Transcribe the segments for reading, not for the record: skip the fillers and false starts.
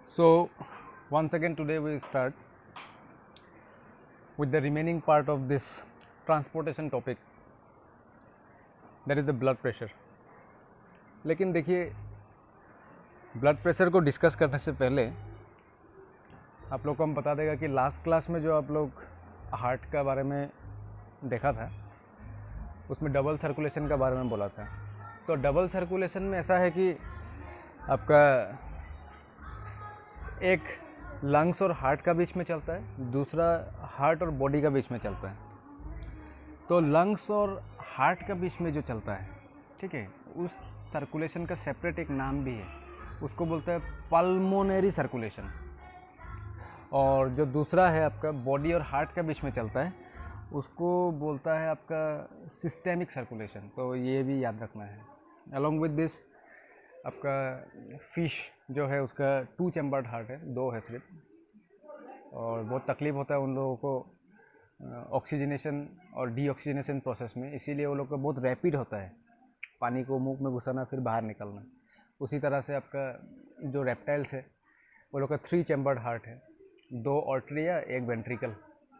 So once again today we start with the remaining part of this transportation topic, that is the blood pressure. लेकिन देखिए, blood pressure को discuss करने से पहले आप लोग को हम बता देगा कि लास्ट क्लास में जो आप लोग हार्ट का बारे में देखा था उसमें डबल सर्कुलेशन का बारे में बोला था। तो डबल सर्कुलेशन में ऐसा है कि आपका एक लंग्स और हार्ट का बीच में चलता है, दूसरा हार्ट और बॉडी का बीच में चलता है। तो लंग्स और हार्ट का बीच में जो चलता है, ठीक है, उस सर्कुलेशन का सेपरेट एक नाम भी है, उसको बोलते हैं पल्मोनरी सर्कुलेशन। और जो दूसरा है आपका बॉडी और हार्ट का बीच में चलता है उसको बोलता है आपका सिस्टेमिक सर्कुलेशन। तो ये भी याद रखना है। अलॉन्ग विद दिस आपका फिश जो है उसका 2 चैम्बर्ड हार्ट है, 2 है सिर्फ, और बहुत तकलीफ़ होता है उन लोगों को ऑक्सीजनेशन और डीऑक्सीजनेशन प्रोसेस में, इसीलिए वो लोग का बहुत रैपिड होता है, पानी को मुंह में घुसाना फिर बाहर निकलना। उसी तरह से आपका जो रेप्टाइल्स है वो लोग का 3 चैम्बर्ड हार्ट है, 2 आर्टरिया 1 वेंट्रिकल,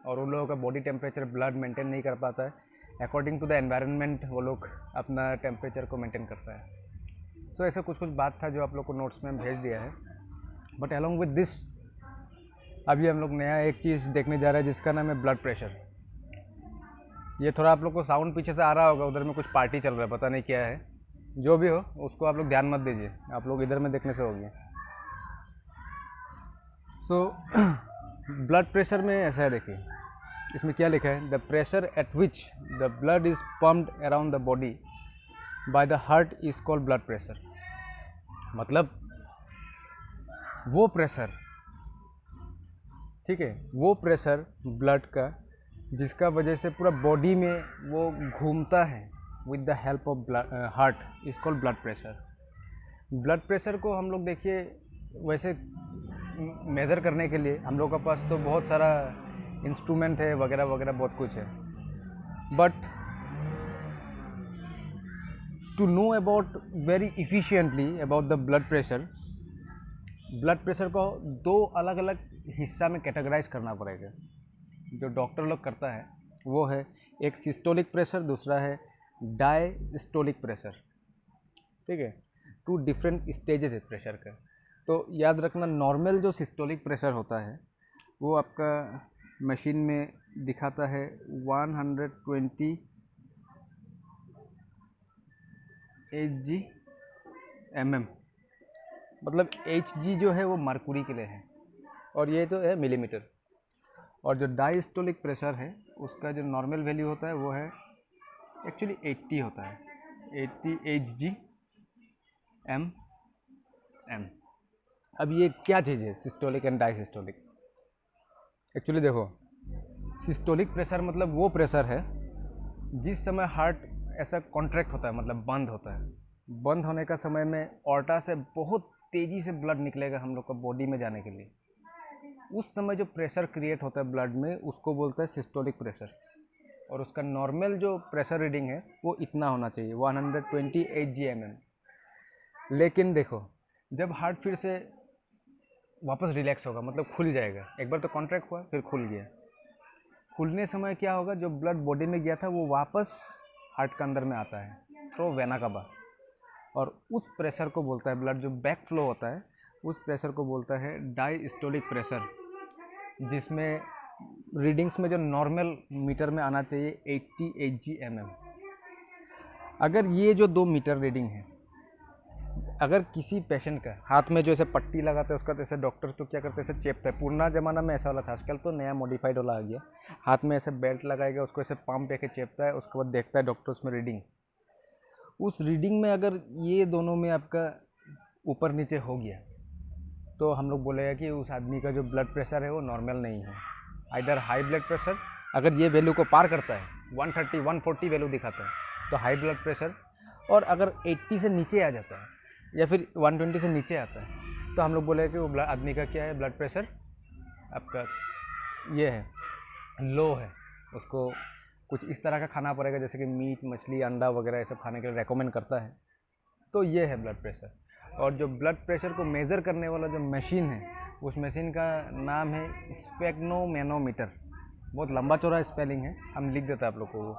और उन लोगों का बॉडी टेम्परेचर ब्लड मेंटेन नहीं कर पाता है। अकॉर्डिंग टू द एनवायरनमेंट वो लोग अपना टेम्परेचर को मेंटेन करता है। सो ऐसा कुछ बात था जो आप लोग को नोट्स में भेज दिया है। बट अलॉन्ग विद दिस अभी हम लोग नया एक चीज़ देखने जा रहे हैं जिसका नाम है ब्लड प्रेशर। ये थोड़ा आप लोग को साउंड पीछे से आ रहा होगा, उधर में कुछ पार्टी चल रहा है, पता नहीं क्या है। जो भी हो उसको आप लोग ध्यान मत दीजिए, आप लोग इधर में देखने से हो गया। सो ब्लड प्रेशर में ऐसा है, देखिए इसमें क्या लिखा है, the pressure at which the blood is pumped around the body by the heart is called blood pressure. मतलब वो प्रेशर, ठीक है, वो प्रेशर ब्लड का जिसका वजह से पूरा बॉडी में वो घूमता है with the help of heart is called blood pressure. Blood pressure को हम लोग देखिए वैसे मेज़र करने के लिए हम लोग के पास तो बहुत सारा इंस्ट्रूमेंट है, वगैरह वगैरह बहुत कुछ है। But to know about very efficiently about the blood pressure को 2 अलग अलग हिस्सा में कैटेगराइज करना पड़ेगा। जो डॉक्टर लोग करता है वो है एक सिस्टोलिक प्रेशर, दूसरा है डायस्टोलिक प्रेशर, ठीक है। 2 डिफरेंट स्टेजेस है प्रेशर का। तो याद रखना, नॉर्मल जो सिस्टोलिक प्रेशर होता है वो आपका मशीन में दिखाता है 120 Hg/mm, मतलब Hg जो है वो मरकुरी के लिए है और ये तो है मिलीमीटर। और जो डायस्टोलिक प्रेशर है उसका जो नॉर्मल वैल्यू होता है वो है एक्चुअली 80 होता है, 80 Hg/mm। अब ये क्या चीज़ है सिस्टोलिक एंड डायसिस्टोलिक? एक्चुअली देखो, सिस्टोलिक प्रेशर मतलब वो प्रेशर है जिस समय हार्ट ऐसा कॉन्ट्रैक्ट होता है, मतलब बंद होता है। बंद होने का समय में ऑर्टा से बहुत तेज़ी से ब्लड निकलेगा हम लोग का बॉडी में जाने के लिए। उस समय जो प्रेशर क्रिएट होता है ब्लड में उसको बोलता है सिस्टोलिक प्रेशर, और उसका नॉर्मल जो प्रेशर रीडिंग है वो इतना होना चाहिए 120 Hg/mm। लेकिन देखो, जब हार्ट फिर से वापस रिलैक्स होगा, मतलब खुल जाएगा, एक बार तो कॉन्ट्रैक्ट हुआ फिर खुल गया, खुलने समय क्या होगा, जो ब्लड बॉडी में गया था वो वापस हार्ट के अंदर में आता है थ्रू वेना कावा, और उस प्रेशर को बोलता है, ब्लड जो बैक फ्लो होता है उस प्रेशर को बोलता है डायस्टोलिक प्रेशर, जिसमें रीडिंग्स में जो नॉर्मल मीटर में आना चाहिए 80 Hg/mm। अगर ये जो 2 मीटर रीडिंग है, अगर किसी पेशेंट का हाथ में जो ऐसे पट्टी लगाते हैं उसका, जैसे डॉक्टर तो क्या करते हैं, ऐसे चेपता है। पुराना ज़माना में ऐसा वाला था, आजकल तो नया मॉडिफाइड वाला आ गया, हाथ में ऐसे बेल्ट लगाएगा, उसको ऐसे पाम पे के चेपता है, उसके बाद देखता है डॉक्टर उसमें रीडिंग। उस रीडिंग में अगर ये दोनों में आपका ऊपर नीचे हो गया तो हम लोग बोलेगा कि उस आदमी का जो ब्लड प्रेशर है वो नॉर्मल नहीं है। आइदर हाई ब्लड प्रेशर, अगर ये वैल्यू को पार करता है 130 140 वैल्यू दिखाता है तो हाई ब्लड प्रेशर, और अगर 80 से नीचे आ जाता है या फिर 120 से नीचे आता है तो हम लोग बोलेगा कि वो आदमी का क्या है, ब्लड प्रेशर आपका ये है, लो है। उसको कुछ इस तरह का खाना पड़ेगा जैसे कि मीट, मछली, अंडा वगैरह ये सब खाने के लिए रेकमेंड करता है। तो ये है ब्लड प्रेशर। और जो ब्लड प्रेशर को मेज़र करने वाला जो मशीन है, उस मशीन का नाम है स्फेग्नोमेनोमीटर। बहुत लंबा चौड़ा स्पेलिंग है, हम लिख देते हैं आप लोग को वो।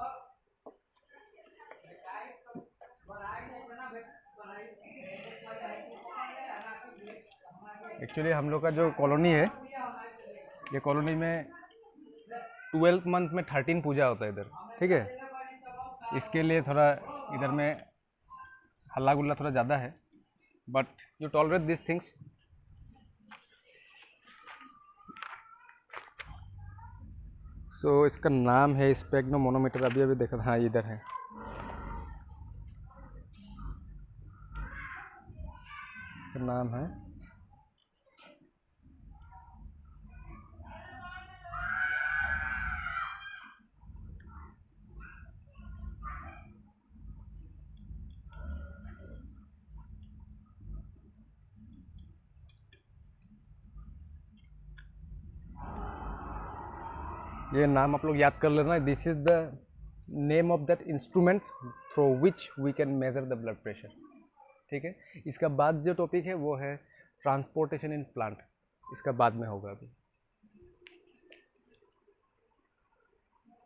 एक्चुअली हम लोग का जो कॉलोनी है, ये कॉलोनी में 12 मंथ में 13 पूजा होता है इधर, ठीक है। इसके लिए थोड़ा इधर में हल्ला गुल्ला थोड़ा ज़्यादा है, but you tolerate this things. So इसका नाम है स्फेग्नोमेनोमीटर। अभी अभी देखा था, हाँ इधर है। इसका नाम है ये नाम आप लोग याद कर लेना। This is the name of that instrument through which we can measure the blood pressure, ठीक है। इसका बाद जो टॉपिक है वो है ट्रांसपोर्टेशन इन प्लांट, इसका बाद में होगा अभी।